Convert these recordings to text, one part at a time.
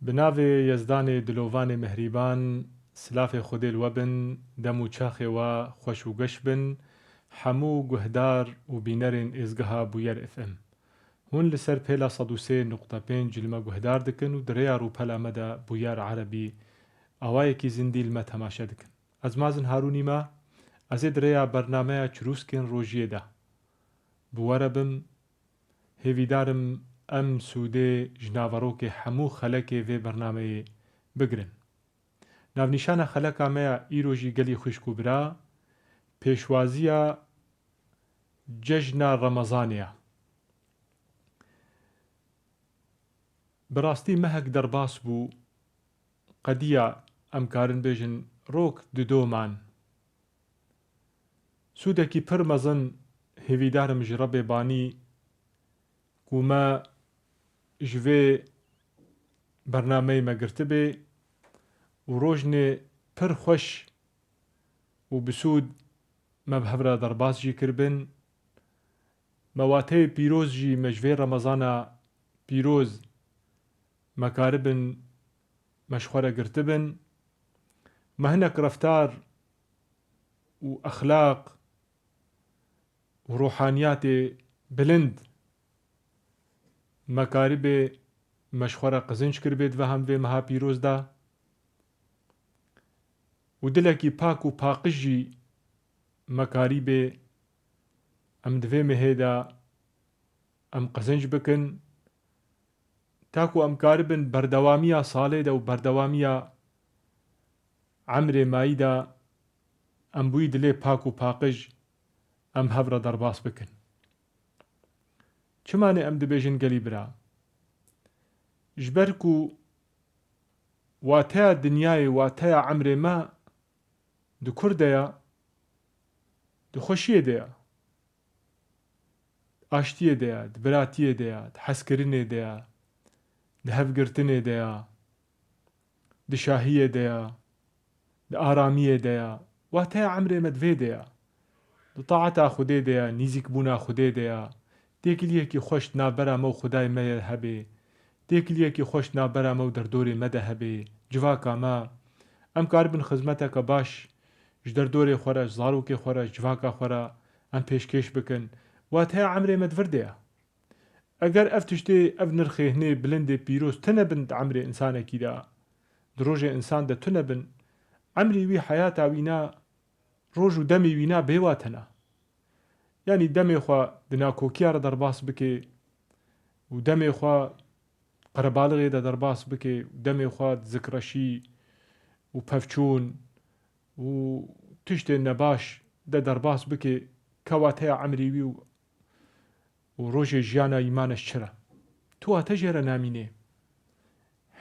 بناوێ یەزدانێ دلۆڤانێ مەهریبان سلافێ خودێ الوەبن دەم و چاخێوە خۆش و گەش بن هەموو گوهدار و بینەرێن ئێزگەها بویەر FM هون لەسەر پێلا 103.5 جلمە گوهدار دکن و درەیە ڕووپەلامەدا بویار عەرەبی ئاوایەکی زیندی لمە تەماشە دکن ئەزمازن هارونی ما ئەزێ درەیە بەرنامەیە چروسکن ڕۆژیەدا بوەرە بم هێویدارم ئەم سوودێ ژناڤەڕۆکێ هەموو خەلەکێ vê بەرنامەیە بگرن ناونیشانە خەلەکا مەیە ئیرۆژی گەلی خوشک و برا پێشوازیە جەژنە ڕەمەزانیە بەڕاستی مەهەک دەرباس بوو قەدیە ئەم کارن بێژن ڕۆک ددۆمان سوودێکی پڕ مەزن هێویدارم ji ڕەبێ بانی کومە ji vê بەرنامەی مەگرتبێ و ڕۆژنێ پڕ خۆش و بسوود مە هەورە دەرباس jî kiribin مەواتەی پیرۆز jî me ji vê Remezana pîroz mekaribin me ji xwe re girtibin me hinek reftar û exlaq û rohaniyatê bilind mekaribê me ji xwe re qizinc kiribê divehem vê meha pîroz da û dilekî pak û paqij jî mekarîbê em di vê mehê de em qizinc bikin taku em karibin berdewamiya salê de û berdewamiya emrê mayî de em bûyî dilê pak û paqij em hev re derbas bikin çimanê em dibêjin gelî bira ji ber ku wateya dinyayê wateya emrê me di kur de ye di xweşiyê de ye aştiyê de ye di biratiyê de ye di hezkirinê de ye di hevgirtinê de ye di şahiyê de ye di aramiyê de ye wateya emrê me di vê de ye di taeta Xwedê de ye nîzîkbûna Xwedê de ye têkiliyekî xweş navbera me û Xwedayê me ye hebe têkiliyekî xweş navbera me û derdorê me de hebe civaka me em karibin xizmeteke baş ji derdorê xwe re ji zarokê xwe re ji civaka xwe re em pêşkêş bikin wateya emrê me di vir de ye eger ev tiştê ev nirxê hinê bilindê pîroz tune bin di emrê însanekî de di rojê însan de tune bin emrî wî heyata wî ne roj û demê wî ne bêwate ne yanî demê xwe di nakokiya re derbas bike û demê xwe qerebalixê de derbas bike demê xwe di zikreşî û pevçûn û tiştên nebaş de derbas bike ke wateya emrî wî û rojê jiyana îmaneş çi re tu wate jê re namînê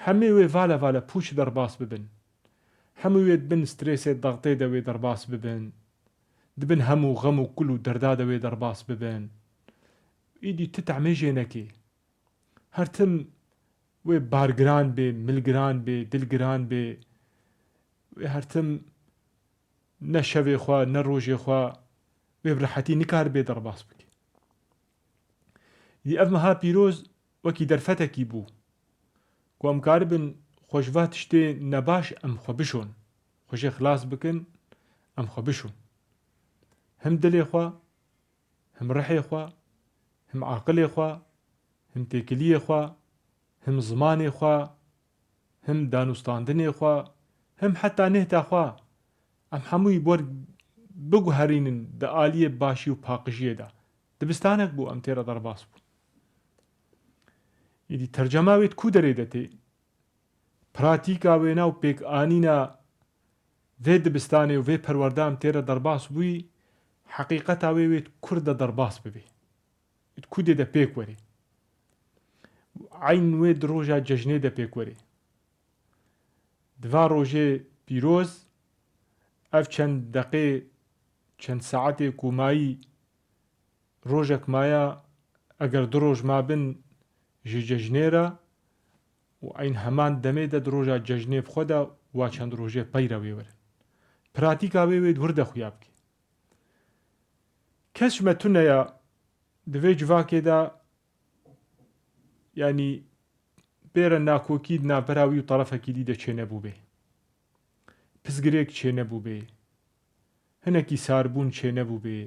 hemê wê vale vale pûç derbas bibin hemû wê dibin strêsê dextê de wê derbas bibin dibin hem û xem û kul û derda de wê derbas bibin îdî tu temê jê nekê her tim wê bargiran bê milgiran bê dilgiran bê wê her tim ne şevê xwe ne rojê xwe wê bi rehetî nikaribe derbas bike ev meha pîroz wekî derfetekî bû ku em karibin xweşva tiştê nebaş em xwe bişon xwe jê xilas bikin em xwe bişon him dilê xwe him rihê xwe him aqilê xwe him têkiliyê xwe him zimanê xwe him danûstandinê xwe him heta nêhta xwe em hemûyî biguherînin di aliyê başî û paqijiyê de dibistanek bû em tê re derbas bûn îdî tercema wê ku derê de tê pratîka wêne û pêkanîna vê dibistanê û vê perwerda em tê re derbas bûyî heqîqeta wê wê kur de derbas bibe ku dê de pêk were eyn wê di roja cejnê de pêk were di va rojê pîroz ev çend deqê çend saetê ku mayî rojek maya eger du roj mabin ji cejnê re û eyn heman demê de di roja cejnê xwe de wa çend rojê peyre wê werin pratîka wê wê wir de xuya bike kes ji me tune ye di vê civakê de yanî بێرە ناکۆکی نابەراوی و تەرەفێکی دی دەچێنە بوو بێ پزگرێک چێنە بوو بێ هەنێکی ساربوون چێنە بوو بێ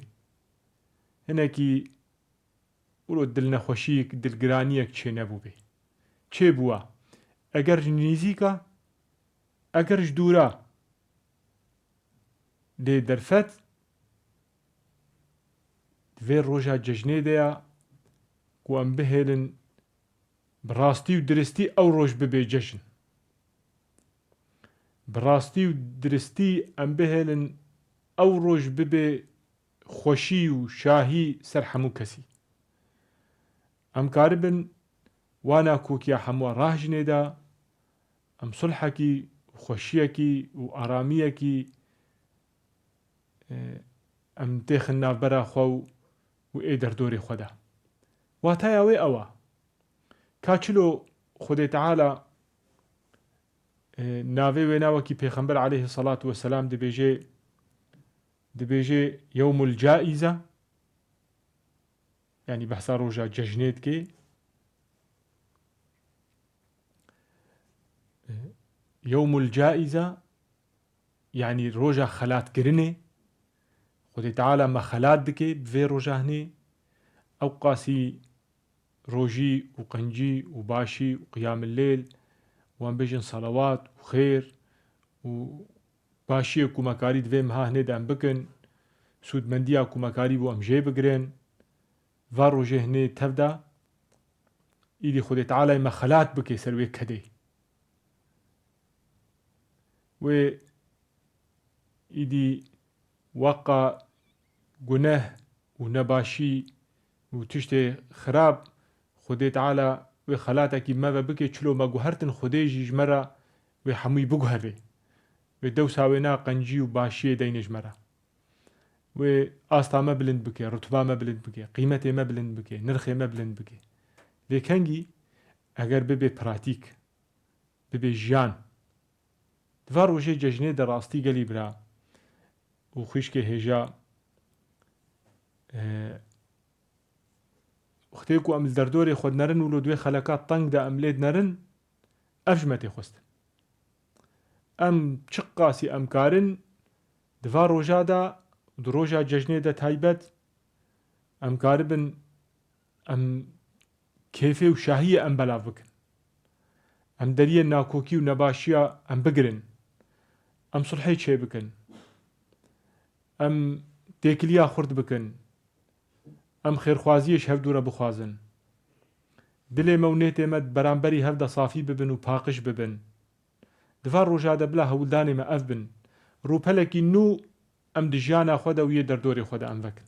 هەنێکی وڵۆ دڵنەخۆشیەک دڵگرانیەک چێنە بوو بێ چێ بووە ئەگەر نزیکە ئەگەرش دوورە لێ دەرفەت دوێ ڕۆژە جەژنێدەیە و ئەم بهێلن بڕاستی و درستی ئەو ڕۆژ ببێ جەژن بڕاستی و درستی ئەم بهێلن ئەو ڕۆژ ببێ خۆشی و شاهی سەر هەموو کەسی ئەم کارە بن وانە کۆکیە هەمووە ڕاهژنێدا ئەم سولحەکی خۆشیەکی و ئارامیەکی ئەم تێخن ناوبەرە خۆ و ئێ دەردۆری خۆدا واتایەوەی ئەوە کاچلۆ خودی تعالە ناوێ وێناوەکی پێغەمبەر عەلەیهی السەڵات وەسەلام دەبێژێ یەوم الجائیزە یعنی بەسا ڕۆژە جەژنێت کێ یەوم الجائیزە یعنی ڕۆژە خەلاتگرنێ خودی تعالە مە خەلات دکێ بڤێ ڕۆژانێ ئەو قاسی ڕۆژی و قەنجی و باشی و قیام اللێل وان بێژن سەڵەوات و خێر و باشیە کومەکاری دوێ مەها هەنێدان بکن سوودمەندیە کومەکاری بۆ ئەمژێ بگرێن ڤا ڕۆژێ هەنێ تەفدا ئیدی خودی تعالای مە خەلات بکێ سەروێ کەدێ وێ ئیدی وەقا گونەه و نەباشی و تشتێ خراپ خودی تعالە وێ خەلاتێکی مەڤە بکێ چلۆ مەگوهەرتن خودێژی ژمەرە وێ هەمووی بگوهەرێ وێ دەوسا وێنا قەنجی و باشیە دەینە ژمەرە وێ ئاستا مە بلند بکێ ڕتوبا مە بلند بکێ قیمەتێ مە بلند بکێ نرخێ مە بلند بکێ لێ کەنگی ئەگەر ببێ پراتیک ببێ ژیان دڤا ڕۆژێ جەژنێ دەڕاستی گەلی برا و خویشکێ هێژە وختێک و ئەم دەردۆرێ خۆت نەرن و لۆ دوێ خەلەکات تەنگدا ئەم لێت نەرن ئەف ژمەتێ خۆستن ئەم چ قاسی ئەم کارن دڤا ڕۆژادا ڕۆژە جەژنێدە تایبەت ئەم کار بن ئەم کێفێ و شاهیە ئەم بەلاو بکن ئەم دەریە ناکۆکی و نەباشیە ئەم بگرن ئەم سولحەی چێ بکن ئەم تێکلیە خورد بکن ئەم خێرخوازیەش هەردوورە بخوازن دلێ مەونێتێمە بەرامبەری هەردە سافی ببن و پاقش ببن دڤا ڕۆژادە بلا هەوڵدانێمە ئەف بن ڕووپەلێکی نو ئەم دژیانە خۆدە و یە دەردۆری خۆدە ئەم vەکن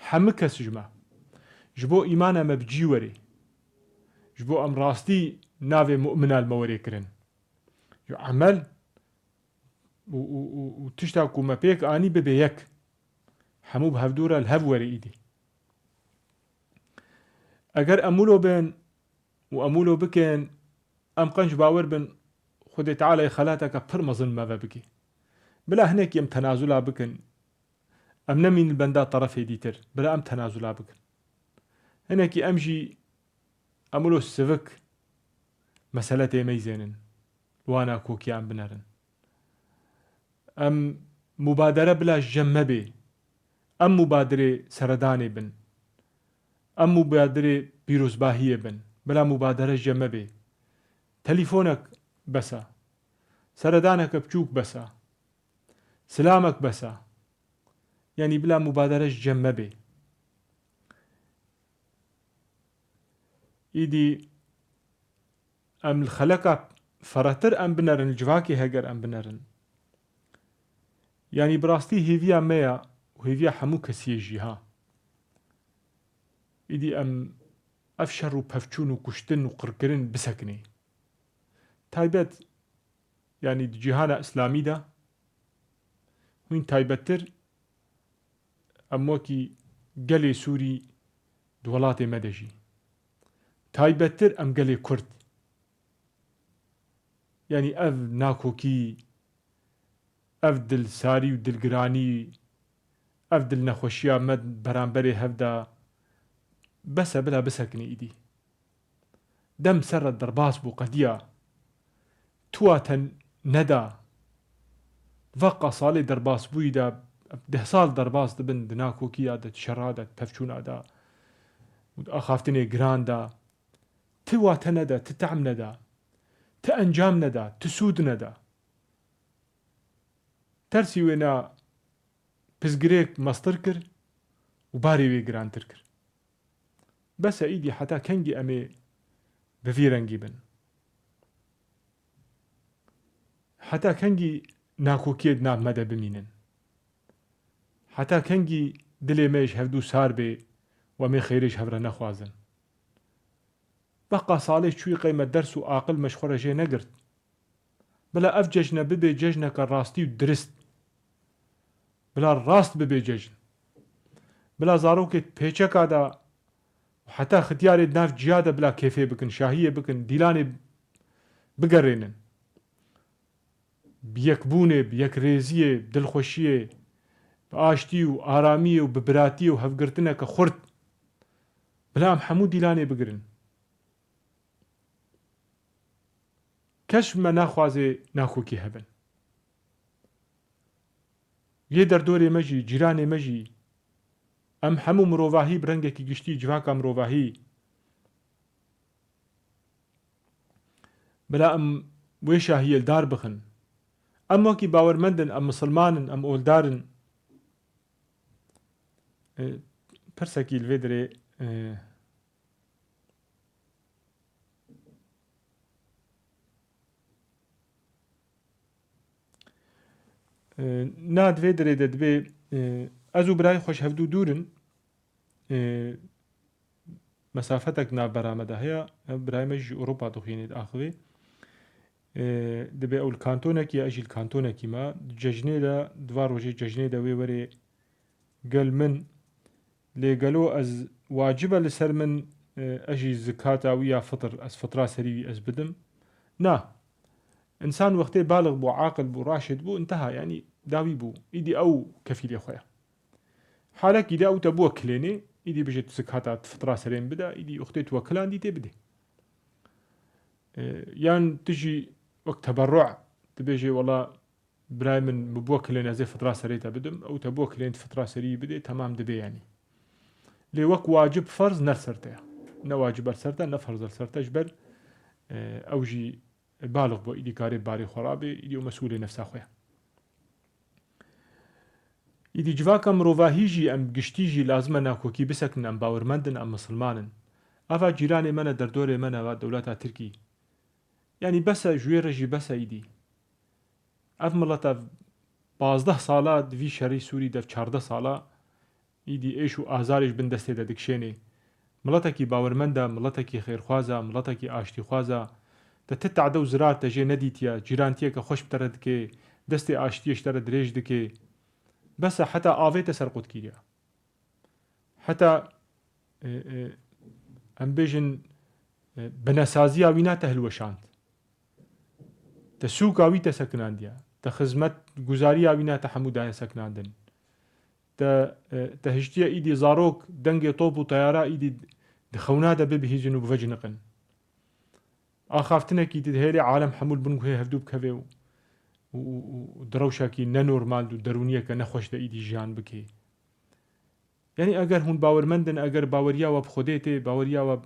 هەموو کەس ژمە ji bo îmana me bi cî werê ji bo em rastî navê mu'minal me werê kirin ji emel û tişta ku me pêk anî bibe yek hemû bi hevdûra li hev werê îdî eger em wilo bên û em wilo bikên em qenc bawer bin Xwedê Teala'yê xelateke pir mezin me ve bike bila hinekî em tenazûla bikin em nemînin benda terefê dîtir bila em tenazûla bikin hinekî em jî em wilo sivik mesele tê meyzênin wana kokiya em binerin em mubadere bila jem mebê em mubadirê seredanê bin em mubadirê pîrozbahiyê bin bila mubadere jem mebê telîfonek besa seredaneke biçûk besa silamek besa yani bila mubadere jem mebê îdî em li xeleka feretir em binerin li civakê heger em binerin yani bi rastî hêviya me ya û hêviya hemû kesiyê jî ha îdî em ev şer û pevçûn û kuştin û qirkirin bisekinê taybet yani di cîhana İslamî de hûn taybettir em wekî gelê Sûrî di welatê me de jî taybettir em gelê Kurd yani ev nakokî ev dilsarî û dilgiranî ev dilnexweşiya me beramberê hev de bese bila bisekinê îdî دم سر الدرباس بو قديا تواتا ندا وقا صالي درباس بويدا 10 سال درباس دبن دناكو كيا دا شرادة تفشونا دا أخافتني جراندا تواتا ندا تتعم ندا تأنجام ندا تسود ندا ترسي وينا بزجريك مصدر كر وباري وي جران تركر بس ايدي حتى كنجي امي بفيرنجي بن حتى كنجي ناكو كيد نام مدى بمينن حتى كنجي دلي ميش هفدو سار بي ومي خيريش هفرا نخوازن بقى صالح شوي قيمة درس وآقل مشخورة جي نقرت بلا اف ججنة ببي ججنة كالراستي ودرست بلا الراست ببي ججن بلا زاروكت بيچك دا وحتى ختياري ناف جيادة بلا كيفية بكن شاهية بكن ديلاني بقرينن بيكبوني بيك ريزية بدلخوشية بآشتي وآرامية وببراتية وهفقرتنا كخورت بلا محمود ديلاني بقرن كش ما ناخوازي ناخوكي هبن يدر دوري مجي جيراني مجي ام همو مروواهي برنگكي گشتي جواكا مروواهي بلا ام ويشا هي الدار بخن ام وكي باورمندن ام مسلمانن ام اولدارن برسكي الفيدري ناد فيدري دبي ازو براي خوش هفدو دورن مسافتك نا برامده هي براي مجي اوروبا دخينيد اخوي دبي اول كانتونكي اجي الكانتونكي ما ججني دا دوار وجي ججني دا ويوري قال من لي قالو از واجبه لسر من اجي زكاة ويا فطر از فطرة سريوي از بدم نا انسان وقتي بالغ بو عاقل بو راشد بو انتهى يعني داوي بو ايدي او كفيل يا خويا حالك ايدي او تبو كليني ايدي بجت زكاة فطرة سرين بدا ايدي اختي توكلان دي تبدي يعني تجي وقت تبرع تبيجي والله براي من ببوكلين زي فترة سريتا بدم او تبوكلين فترة سري بدي تمام دبي يعني لي وك واجب فرض نرسرته نواجب السرته نفرض السرته جبر اوجي بالغ بو ايدي كاري باري خرابي ايدي مسؤول نفسه خويا ايدي جواكا مروفاهيجي ام قشتيجي لازم ناكوكي بسكن ام باورمندن ام مسلمانن افا جيراني منا دردوري منا و دولتا تركي يعني بس جويرجي بس ايدي اف ملتا 15 سالات في شري سوري دف 14 سالا ايدي ايشو آزارش بندسته دا دكشيني ملتكي باورمندا ملتكي خيرخوازا ملتكي آشتي خوازا دا تتعدو زرار تجي نديتيا جيرانتيا كخوش بتردكي دستي آشتيش ترد ريج دكي بس حتى آويت سرقود كيريا حتى ام بيجن بناسازيا وينا تهلوشاند تسوكا ويتا سكنانديا تخزمت گزاريا وينا تحمودايا سكناندن تهجتيا ايدي زاروك دنگي طوب وطيارا ايدي دخونادا ببهيجن وبفجنقن اخافتنك ايدي هيري عالم حمول بنكو هي هفدو بكفي ودروشاكي نانورمال دو درونيا كنخوش دا ايدي جان بكي يعني اگر هون باورمندن اگر باوريا وبخوديتي باوريا وب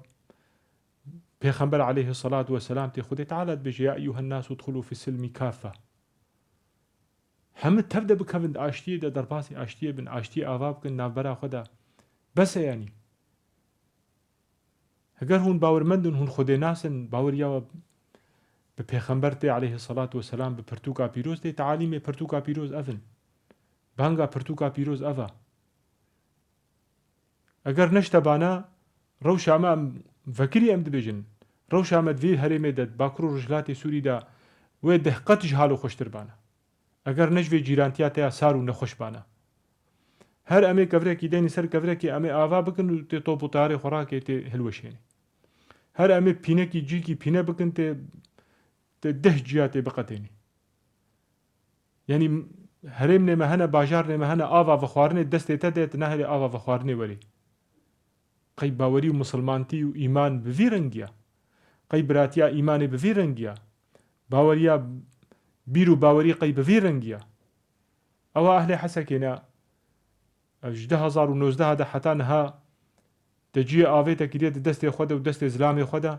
پیغمبر عليه الصلاة والسلام تي خودي تعالى بيجي يا أيها الناس ادخلوا في السلم كافة هم تبدأ بكفند آشتية دا درباسي آشتية بن آشتية آواب كن نافبرا خدا بس يعني اگر هون باورمندن هون خودي ناسن باوريا بپیغمبر تي عليه الصلاة والسلام بپرتوكا بيروز تي تعاليم پرتوكا بيروز أفن بانگا پرتوكا بيروز أفا اگر نشتبانا روشا ما فكري ام دبيجن روشا مدفي هرمي دد باكرو رجلاتي سوري دا ويده قتج حالو خوشتر بانا اگر نجوي جيرانتياتا سارو نخوش بانا هر امي كفريكي ديني سر كفريكي امي آوا بكن تي طوبو طاري خوراكي تي هلوشيني هر امي بينكي جيكي بينه بكن تي ده جياتي بقتيني يعني هرمني مهنا باجارني مهنا آوا وخوارني دستي تدت نهري آوا وخوارني وري قيب باوري ومسلمانتي وإيمان بفيرنجيا قەی براتیا ئیمانی بەڤی ڕەنگیە، باوەریە بیر و باوەری قەی بەڤی ڕەنگیە. ئەوە ئەهلێ حەسەکێنە 1990 حتا نەها دەجیە ئاوێتێکی دێت دەستێ خۆدە و دەستێ زلامێ خۆدە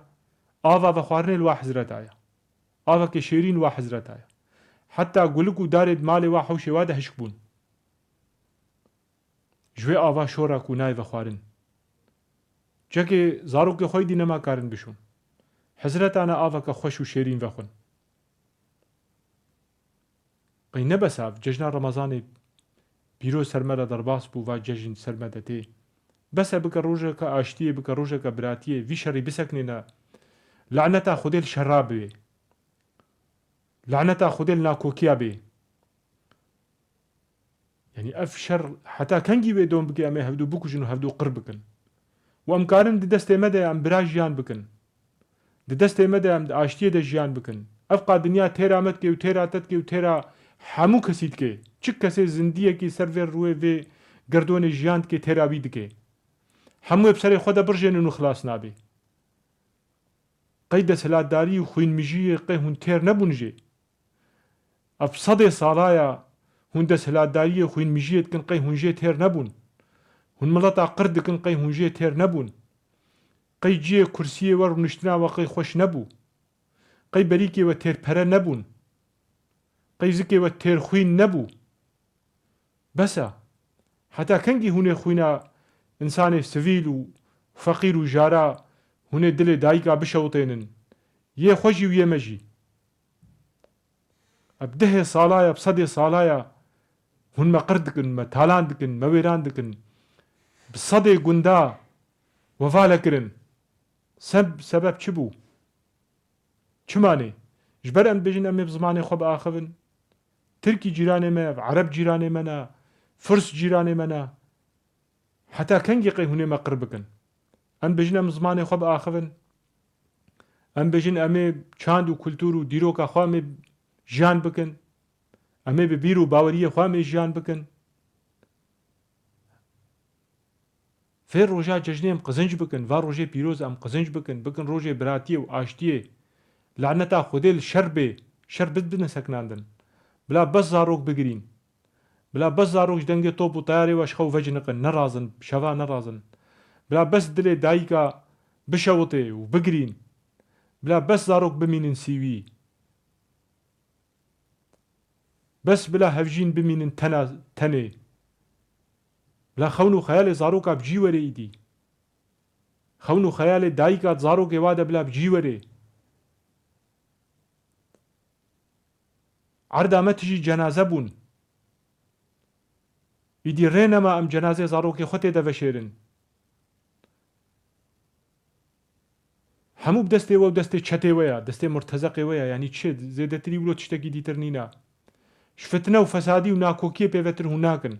ئاوا بە خواردنێ وا حزرەتایە، ئاوەکە شێرین وا حزرەتایە، حتا گولک و دارێت مالێ وا حەوشێ وا دەهشک بوون ژوێ ئاوا شۆڕک و نای بە خواردن. جەکێ زارۆکێ خۆی دی نەماکارن بشون حزرەتانە ئاوەکە خۆش و شێرین بەخۆن. قەی نەبەساف جەژنا ڕەمەزانێ بیرۆ سەرمەرە دەرباس بوو وا جەژن سەرمەدەتێ بەسە بکە ڕۆژێکە ئاشتیە بکە ڕۆژێکە براتیە وی شەڕی بسەکنێنە لعنەتا خودێل شەڕا بێ، لعنەتا خودێل ناکۆکیا بێ. یعنی ئەف شەڕ حتا کەنگی وێ دۆم بکە ئەمێ هەفتوو بکوژن و هەفتوو قڕ بکن و ئەمکارن دەستێ مەدە ئەم برا ژیان بکن، دەستێ مەدە ئەم ئاشتیە دە ژیان بکن. ئەف قا دنیا تێرا مەتکێ و تێرا تەتکێ و تێرا هەموو کەسی دکێ چ کەسێ زندیەکی سەرێ ڕوێ وێ گردۆنێ ژیان دکێ تێراوی دکێ هەمووی بسەرێ خۆدە بڕژێنن و خلاص نابێ. قەی دەسەلاتداری و خوین مژیە قەی هون تێر نەبوونژێ ئەف سەدێ ساڵایە هون دەسەلاتداریە خوین مژیە دکن قەی هونژێ تێر نەبوون، هون مڵەتا قڕ دکن قەی هونژێ تێر نەبوون، قەی جێ کورسیە وەڕ نیشتناوە قەی خۆش نەبوو، قەی بەریکێوە تێرپەرە نەبوون، قەی زکێوە تێر خوین نەبوو. بەسە حتا کەنگی هونێ خوینە ئینسانێ سڤیل و فەقیر و ژارا هونێ دلێ دایکا بشەوتێنن یێ خۆشی و یێ مەژی. ئەب دهێ ساڵایە بسەدێ ساڵایە هون مە قڕ دکن مە تالان دکن مە وێران دکن بسەدێ گوندا وەفا لەکردن سەبەب چ بوو؟ چمانێ ژبەر ئەم بێژن ئەمێ بزمانێ خۆ بەئاخەون ترکی جیرانێ مە عەرەب جیرانێ مەنە فرس جیرانێ مەنە حتا کەنگی قەی هونێ مە قڕ بکن ئەم بێژن ئەم زمانێ خۆ بەئاخەون ئەم بێژن ئەمێ چاند و کولتور و دیرۆکە خوا مێ ژیان بکن ئەمێ بە بیر و باوەریە خوا مێ ژیان بکن. فێر ڕۆژا جەژنێ ئەم قزنج بکن وا ڕۆژێ پیرۆز ئەم قزنج بکن ڕۆژێ براتیە و ئاشتیە لعنەتا خودێل شەر بێ شەر بنە سەکناندن بلا بەس زارۆک بگرین بلا بەس زارۆک دەنگێ تۆپ و تایارێوەش خەو ڤەجنقن نەڕازن شەوا نەڕازن بلا بەس دلێ دایکا بشەوتێ و بگرین بلا بەس زارۆک بمینن سیوی بەس بلا هەڤژین بمینن تەنێ بلا خەون و خەیالێ زارۆکا بجی وەرێ ئیدی خەون و خەیالێ دایکات زارۆکێ وادە بلا بجی وەرێ عەردامە تژی جەنازە بوون ئیدی ڕێنەما ئەم جەنازێ زارۆکێ خۆتێ دەڤەشێرن هەموو دەستێوە و دەستێ چەتێوەیە دەستێ مرتەزەقێوەیە ینی چێت زێدەتری ولۆ تشتێکی دیتر نینە فتنە و فەسادی و ناکۆکیە پێوەتر هون ناکن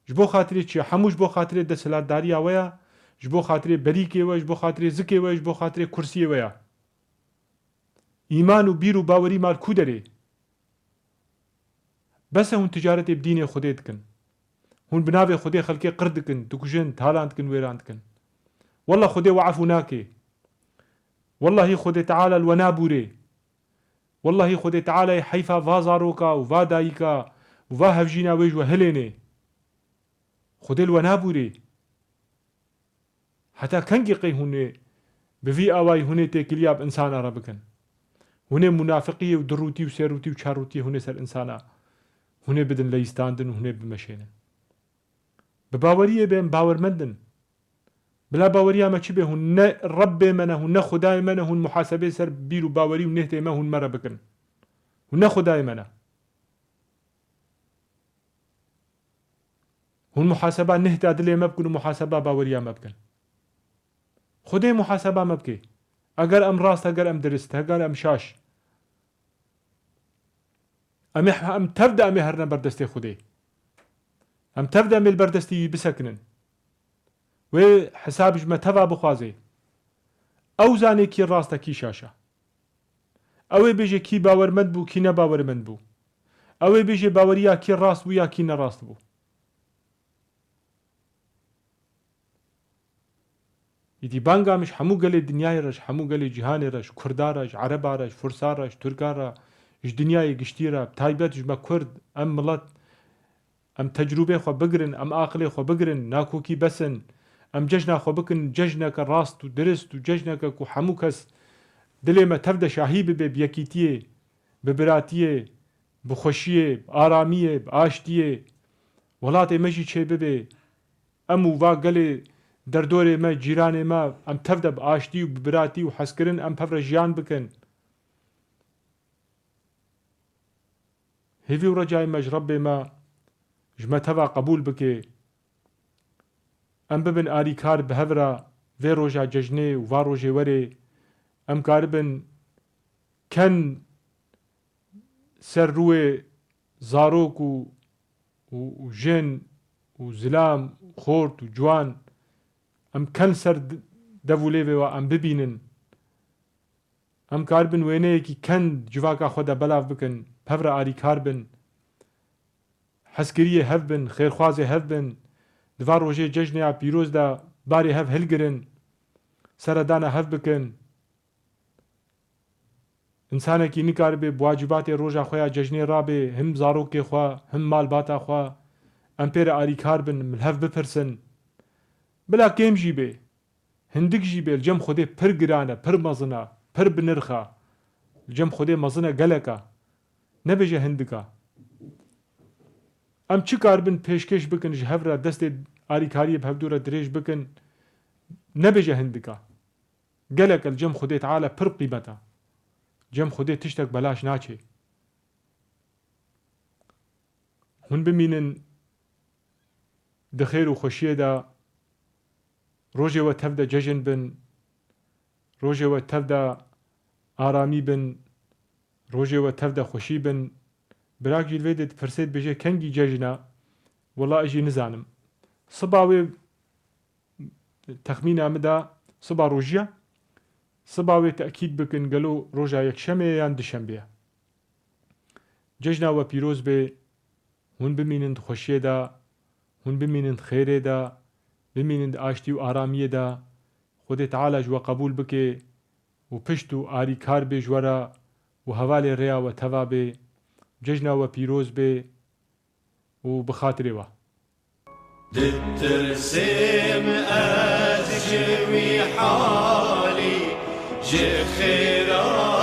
ji bo xatirê çi hemû ji bo xatirê deselatdariya we ya ji bo xatirê berîkê we ji bo xatirê zikê we ji bo xatirê kursiyê we ya îman û bîr û bawerî mal ku derê bese hûn ticaretê bi dînê Xwedê dikin hûn bi navê Xwedê xelkê qir dikin dikujin talan dikin wêran dikin wallah Xwedê we efû nake wallahî Xwedê Teala li we nabûrê wallahî Xwedê Teala'yê heyfa va zaroka û va dayîka û va hevjîna wê ji we hilênê خودێ وە نابوورێ هەتا کەنگی قەی هونێ بڤی ئاوای هونێ تێکلیا بە ئینسانە ڕە بکەن هونێ منافقیە و دڕوتی و سێروتی و چاروتی هونێ سەر ئینسانە هونێ بدن لە ئیستاندن و هونێ بمەشێنن بە باوەریە بێن باوەرمەندن بلا باوەریە ئەمە چی بێ هون نە ڕەب بێ منە هون نە خودای منە هون محاسەبێ سەر بیر و باوەری و نێتێ مە هون مەرە بکەن هون نە خودای منە هون محاسبه نهتا دلێ مەبکن و محاسبه باوەریە مەبکەن خودێ محاسبه مەبکێ ئەگەر ئەم ڕاست ئەگەر ئەم درست هەگەر ئەم شاش ئەم تەفدا ئەمێ هەرنە بەردەستێ خودێ ئەم تەفدا ئەمێ بەردەستی بسەکنن وێ حسابش مە تەوا بخوازێ ئەو زانێ کی ڕاستە کی شاشە ئەوێ بێژێ کی باوەرمەند بوو کی نەباوەرمەند بوو ئەوێ بێژێ باوەریە کی ڕاست بوو یا کی نەڕاست بوو يدي بانگا مش همو قلي دنياي رش همو قلي جهاني رش كردارش عربارش فرسارش تركارا اش دنياي قشتيرا بتايبت جما كرد ام ملت ام تجربه خو بقرن ام عقلي خو بقرن ناكوكي بسن ام ججنا خو بكن ججنك راست ودرست وججنك كو حموكس دلي ما تبدا شاهي بيكيتيه ببراتيه بخوشيه بآراميه بآشتيه ولاتي مجي چه ببي امو وا قلي دردوري ما جيراني ما ام تبدا بآشتي وببراتي وحسكرن ام بفر جيان بكن هيفي ورجاي مجربي ما جما تبا قبول بكي ام ببن آري كار بهفرا في روجا ججني وفا روجي وري ام كاربن كان سر روي زاروك وجن وزلام وخورت وجوان ام كان سر دفوليوي وام ببينن ام كاربن وينيكي كان جواكا خدا بلاف بكن بهفرا آري كاربن حسكريه هفبن خيرخوازي هفبن دفار روجي ججنيا بيروز دا باري هف هلگرن سردانا هف بكن انسانكي نكار بي بواجبات روجا خويا ججني رابي هم زاروكي خوا هم مال باتا خوا امبير آري كاربن ملهف بپرسن بلا كيم جيبي هندك جيبي الجم خودي پر گرانه پر مزنا پر بنرخا الجم خودي مزنا گلكا نبجه هندكا ام چی کاربن پیشکش بکن جهورا دست آری کاری بهدورا دريج بکن نبجه هندكا گلك الجم خودي تعالى پر قيمتا جم خودي تشتك بلاش ناچه هون بمينن دخير وخوشيه دا روجه و تفدا ججن بن روجه و تفدا آرامي بن روجه و تفدا خوشي بن براك جيل ويدت فرسيد بجي كنجي ججنا والله اجي نزانم صباوي تخمين امدا صبا روجيا صباوي تأكيد بكن قالو روجا يكشمي يان دشنبه ججنا و بيروز بي هون بمينند خوشيه دا هون بمينند خيره دا بمينند آشتي و آراميه دا خود تعالى جوا قبول بكي و پشتو آري كار بي جورا و هوالي ريا و توا بي ججنا و بيروز بي و بخاطري وا تترسم أزجوي حالي جي خيرا